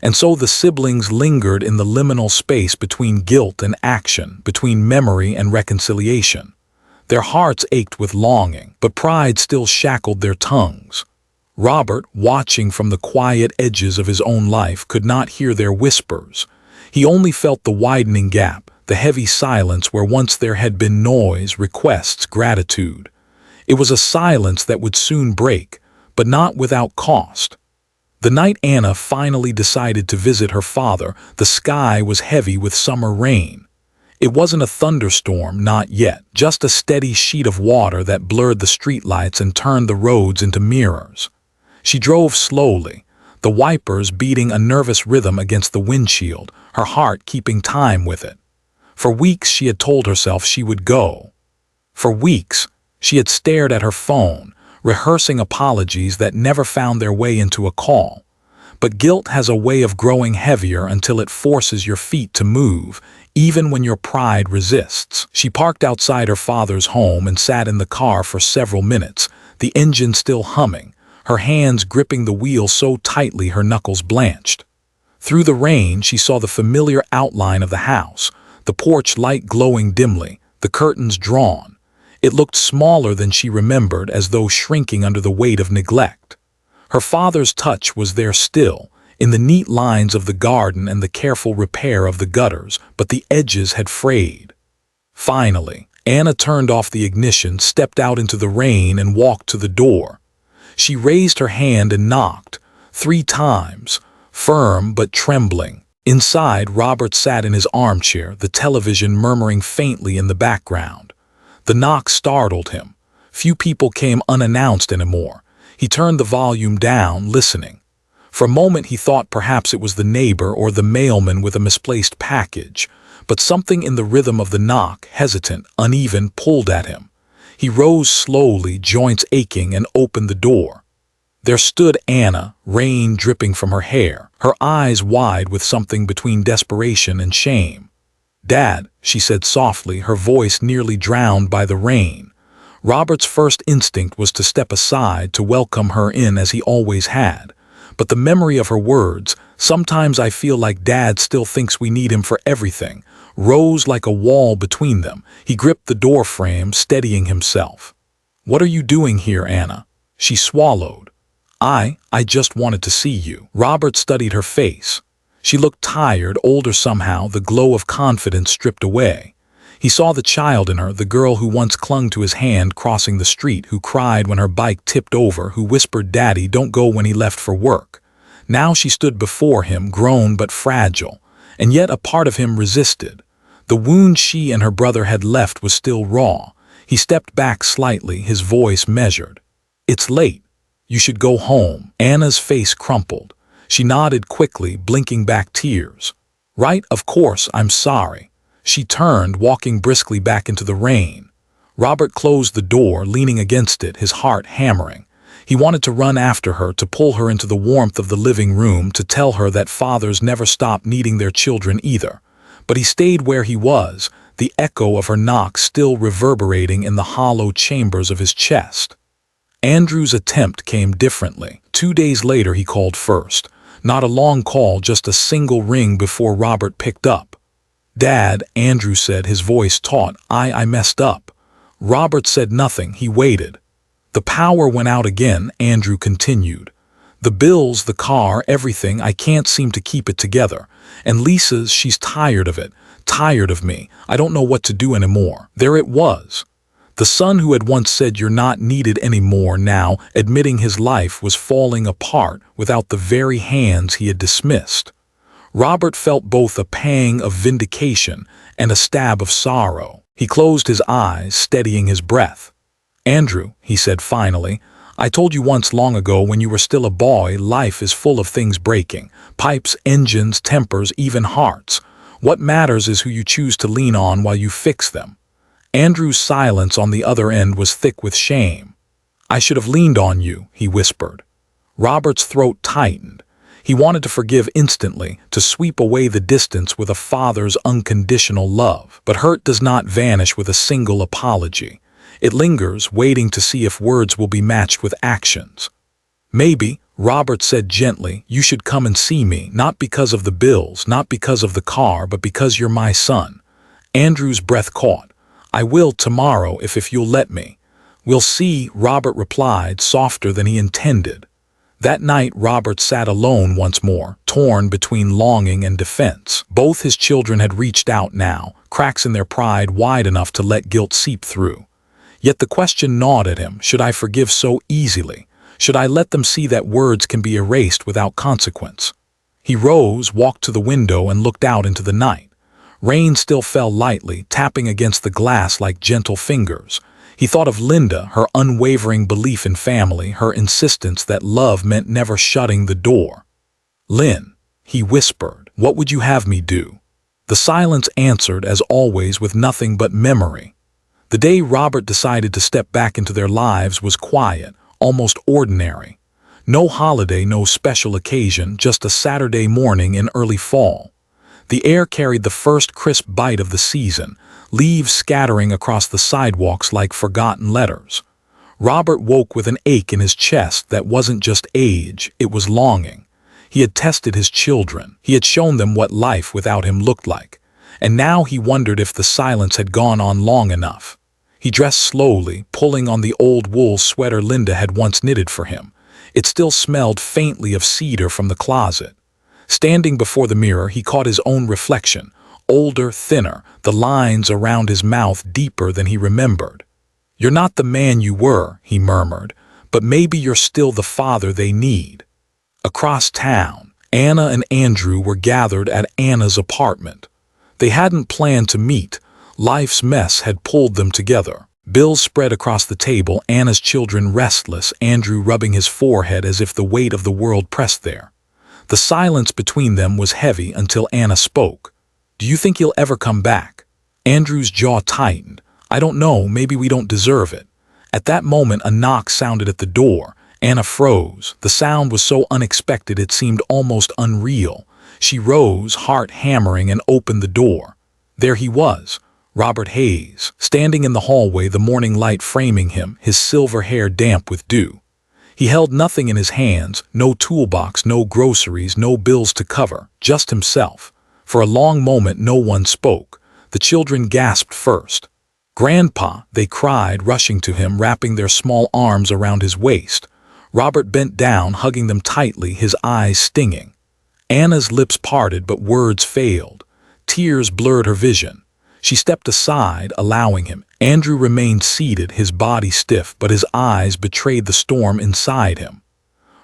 And so the siblings lingered in the liminal space between guilt and action, between memory and reconciliation. Their hearts ached with longing, but pride still shackled their tongues. Robert, watching from the quiet edges of his own life, could not hear their whispers. He only felt the widening gap, the heavy silence where once there had been noise, requests, gratitude. It was a silence that would soon break, but not without cost. The night Anna finally decided to visit her father, the sky was heavy with summer rain. It wasn't a thunderstorm, not yet, just a steady sheet of water that blurred the streetlights and turned the roads into mirrors. She drove slowly, the wipers beating a nervous rhythm against the windshield, her heart keeping time with it. For weeks she had told herself she would go. For weeks she had stared at her phone, rehearsing apologies that never found their way into a call. But guilt has a way of growing heavier until it forces your feet to move, even when your pride resists. She parked outside her father's home and sat in the car for several minutes, the engine still humming, her hands gripping the wheel so tightly her knuckles blanched. Through the rain, she saw the familiar outline of the house, the porch light glowing dimly, the curtains drawn. It looked smaller than she remembered, as though shrinking under the weight of neglect. Her father's touch was there still, in the neat lines of the garden and the careful repair of the gutters, but the edges had frayed. Finally, Anna turned off the ignition, stepped out into the rain, and walked to the door. She raised her hand and knocked, 3 times, firm but trembling. Inside, Robert sat in his armchair, the television murmuring faintly in the background. The knock startled him. Few people came unannounced anymore. He turned the volume down, listening. For a moment he thought perhaps it was the neighbor or the mailman with a misplaced package, but something in the rhythm of the knock, hesitant, uneven, pulled at him. He rose slowly, joints aching, and opened the door. There stood Anna, rain dripping from her hair, her eyes wide with something between desperation and shame. "Dad," she said softly, her voice nearly drowned by the rain. Robert's first instinct was to step aside, to welcome her in as he always had. But the memory of her words, "Sometimes I feel like Dad still thinks we need him for everything," rose like a wall between them. He gripped the door frame, steadying himself. "What are you doing here, Anna?" She swallowed. I just wanted to see you." Robert studied her face. She looked tired, older somehow, the glow of confidence stripped away. He saw the child in her, the girl who once clung to his hand crossing the street, who cried when her bike tipped over, who whispered, "Daddy, don't go," when he left for work. Now she stood before him, grown but fragile, and yet a part of him resisted. The wound she and her brother had left was still raw. He stepped back slightly, his voice measured. "It's late. You should go home." Anna's face crumpled. She nodded quickly, blinking back tears. "Right, of course, I'm sorry." She turned, walking briskly back into the rain. Robert closed the door, leaning against it, his heart hammering. He wanted to run after her, to pull her into the warmth of the living room, to tell her that fathers never stop needing their children either. But he stayed where he was, the echo of her knock still reverberating in the hollow chambers of his chest. Andrew's attempt came differently. 2 days later he called first. Not a long call, just a single ring before Robert picked up. "Dad," Andrew said, his voice taut, I messed up." Robert said nothing. He waited. "The power went out again," Andrew continued. The bills, the car, everything, I can't seem to keep it together. And Lisa's, she's tired of it, tired of me. I don't know what to do anymore. There it was. The son who had once said you're not needed anymore, now admitting his life was falling apart without the very hands he had dismissed. Robert felt both a pang of vindication and a stab of sorrow. He closed his eyes, steadying his breath. "Andrew," he said finally, "I told you once long ago when you were still a boy, life is full of things breaking. Pipes, engines, tempers, even hearts. What matters is who you choose to lean on while you fix them." Andrew's silence on the other end was thick with shame. "I should have leaned on you," he whispered. Robert's throat tightened. He wanted to forgive instantly, to sweep away the distance with a father's unconditional love. But hurt does not vanish with a single apology. It lingers, waiting to see if words will be matched with actions. "Maybe," Robert said gently, "you should come and see me, not because of the bills, not because of the car, but because you're my son." Andrew's breath caught. "I will tomorrow if you'll let me." "We'll see," Robert replied, softer than he intended. That night Robert sat alone once more, torn between longing and defense. Both his children had reached out now, cracks in their pride wide enough to let guilt seep through. Yet the question gnawed at him, should I forgive so easily? Should I let them see that words can be erased without consequence? He rose, walked to the window, and looked out into the night. Rain still fell lightly, tapping against the glass like gentle fingers. He thought of Linda, her unwavering belief in family, her insistence that love meant never shutting the door. "Lynn," he whispered, "what would you have me do?" The silence answered, as always, with nothing but memory. The day Robert decided to step back into their lives was quiet, almost ordinary. No holiday, no special occasion, just a Saturday morning in early fall. The air carried the first crisp bite of the season, leaves scattering across the sidewalks like forgotten letters. Robert woke with an ache in his chest that wasn't just age, it was longing. He had tested his children. He had shown them what life without him looked like. And now he wondered if the silence had gone on long enough. He dressed slowly, pulling on the old wool sweater Linda had once knitted for him. It still smelled faintly of cedar from the closet. Standing before the mirror, he caught his own reflection, older, thinner, the lines around his mouth deeper than he remembered. "You're not the man you were," he murmured, "but maybe you're still the father they need." Across town, Anna and Andrew were gathered at Anna's apartment. They hadn't planned to meet. Life's mess had pulled them together. Bills spread across the table, Anna's children restless, Andrew rubbing his forehead as if the weight of the world pressed there. The silence between them was heavy until Anna spoke. "Do you think he'll ever come back?" Andrew's jaw tightened. "I don't know, maybe we don't deserve it." At that moment a knock sounded at the door. Anna froze. The sound was so unexpected it seemed almost unreal. She rose, heart hammering, and opened the door. There he was, Robert Hayes, standing in the hallway, the morning light framing him, his silver hair damp with dew. He held nothing in his hands, no toolbox, no groceries, no bills to cover, just himself. For a long moment no one spoke. The children gasped first. "Grandpa," they cried, rushing to him, wrapping their small arms around his waist. Robert bent down, hugging them tightly, his eyes stinging. Anna's lips parted, but words failed. Tears blurred her vision. She stepped aside, allowing him. Andrew remained seated, his body stiff, but his eyes betrayed the storm inside him.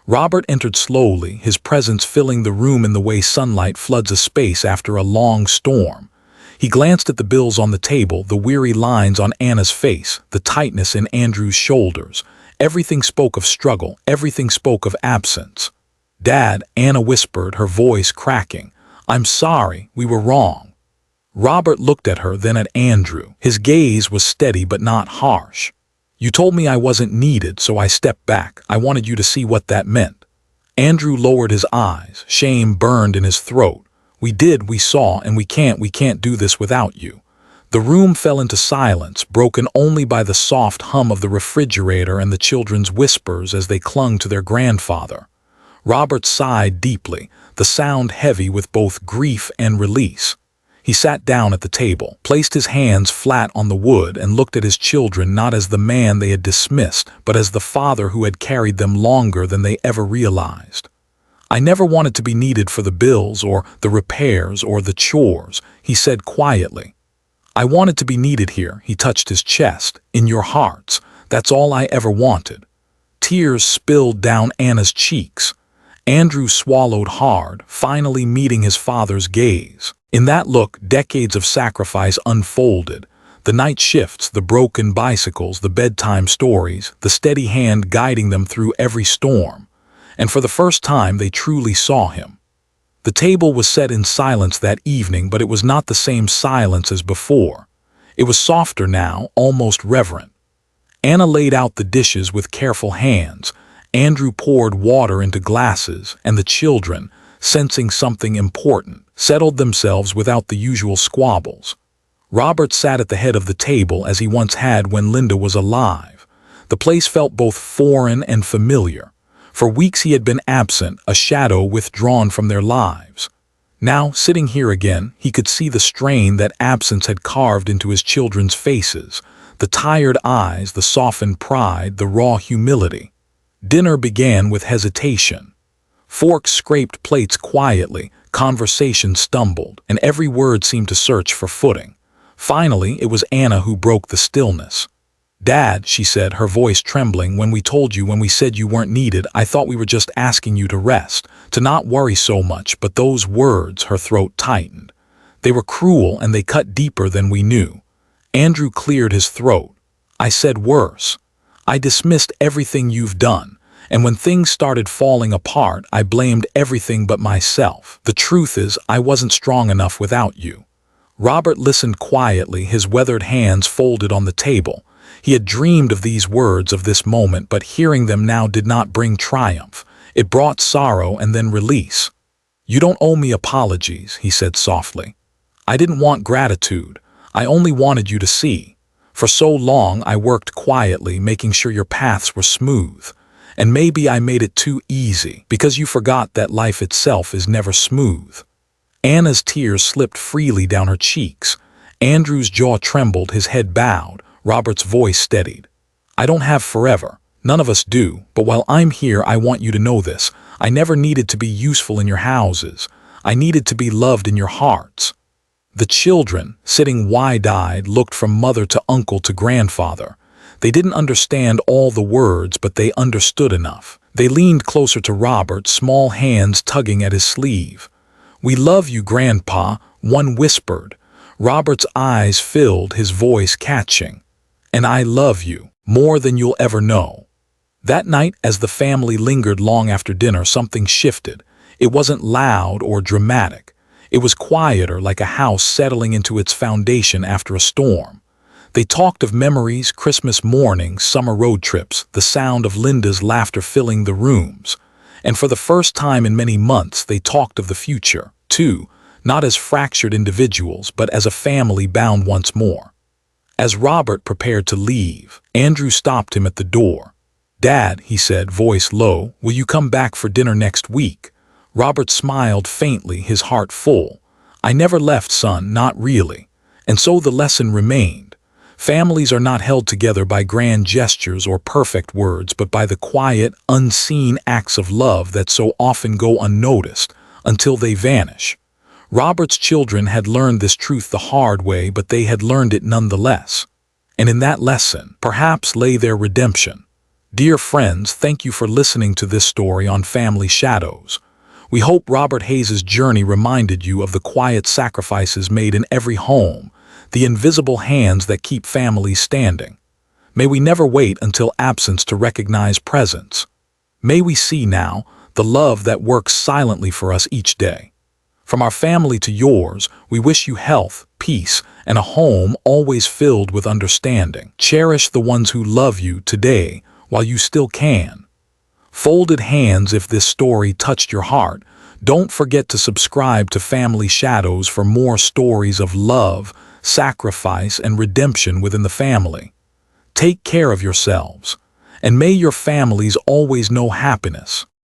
Robert entered slowly, his presence filling the room in the way sunlight floods a space after a long storm. He glanced at the bills on the table, the weary lines on Anna's face, the tightness in Andrew's shoulders. Everything spoke of struggle, everything spoke of absence. "Dad," Anna whispered, her voice cracking, "I'm sorry, we were wrong." Robert looked at her, then at Andrew. His gaze was steady but not harsh. "You told me I wasn't needed, so I stepped back. I wanted you to see what that meant." Andrew lowered his eyes. Shame burned in his throat. We saw, and we can't do this without you." The room fell into silence, broken only by the soft hum of the refrigerator and the children's whispers as they clung to their grandfather. Robert sighed deeply, the sound heavy with both grief and release. He sat down at the table, placed his hands flat on the wood, and looked at his children not as the man they had dismissed, but as the father who had carried them longer than they ever realized. "I never wanted to be needed for the bills or the repairs or the chores," he said quietly. "I wanted to be needed here," he touched his chest, "in your hearts. That's all I ever wanted." Tears spilled down Anna's cheeks. Andrew swallowed hard, finally meeting his father's gaze. In that look, decades of sacrifice unfolded. The night shifts, the broken bicycles, the bedtime stories, the steady hand guiding them through every storm. And for the first time, they truly saw him. The table was set in silence that evening, but it was not the same silence as before. It was softer now, almost reverent. Anna laid out the dishes with careful hands. Andrew poured water into glasses, and the children, sensing something important, settled themselves without the usual squabbles. Robert sat at the head of the table as he once had when Linda was alive. The place felt both foreign and familiar. For weeks he had been absent, a shadow withdrawn from their lives. Now, sitting here again, he could see the strain that absence had carved into his children's faces, the tired eyes, the softened pride, the raw humility. Dinner began with hesitation. Forks scraped plates quietly, conversation stumbled, and every word seemed to search for footing. Finally, it was Anna who broke the stillness. "Dad," she said, her voice trembling, when we said you weren't needed, I thought we were just asking you to rest, to not worry so much." But those words, her throat tightened. They were cruel, and they cut deeper than we knew. Andrew cleared his throat. "I said worse. I dismissed everything you've done. And when things started falling apart, I blamed everything but myself. The truth is, I wasn't strong enough without you." Robert listened quietly, his weathered hands folded on the table. He had dreamed of these words, of this moment, but hearing them now did not bring triumph. It brought sorrow and then release. "You don't owe me apologies," he said softly. "I didn't want gratitude. I only wanted you to see. For so long I worked quietly, making sure your paths were smooth. And maybe I made it too easy, because you forgot that life itself is never smooth." Anna's tears slipped freely down her cheeks. Andrew's jaw trembled, his head bowed. Robert's voice steadied. "I don't have forever. None of us do. But while I'm here, I want you to know this. I never needed to be useful in your houses. I needed to be loved in your hearts." The children, sitting wide-eyed, looked from mother to uncle to grandfather. They didn't understand all the words, but they understood enough. They leaned closer to Robert, small hands tugging at his sleeve. "We love you, Grandpa," one whispered. Robert's eyes filled, his voice catching. "And I love you, more than you'll ever know." That night, as the family lingered long after dinner, something shifted. It wasn't loud or dramatic. It was quieter, like a house settling into its foundation after a storm. They talked of memories, Christmas mornings, summer road trips, the sound of Linda's laughter filling the rooms. And for the first time in many months, they talked of the future, too, not as fractured individuals, but as a family bound once more. As Robert prepared to leave, Andrew stopped him at the door. "Dad," he said, voice low, "will you come back for dinner next week?" Robert smiled faintly, his heart full. "I never left, son, not really." And so the lesson remained. Families are not held together by grand gestures or perfect words, but by the quiet, unseen acts of love that so often go unnoticed until they vanish. Robert's children had learned this truth the hard way, but they had learned it nonetheless. And in that lesson, perhaps, lay their redemption. Dear friends, thank you for listening to this story on Family Shadows. We hope Robert Hayes's journey reminded you of the quiet sacrifices made in every home, the invisible hands that keep families standing. May we never wait until absence to recognize presence. May we see now the love that works silently for us each day. From our family to yours, we wish you health, peace, and a home always filled with understanding. Cherish the ones who love you today while you still can. Folded hands if this story touched your heart. Don't forget to subscribe to Family Shadows for more stories of love, sacrifice, and redemption within the family. Take care of yourselves, and may your families always know happiness.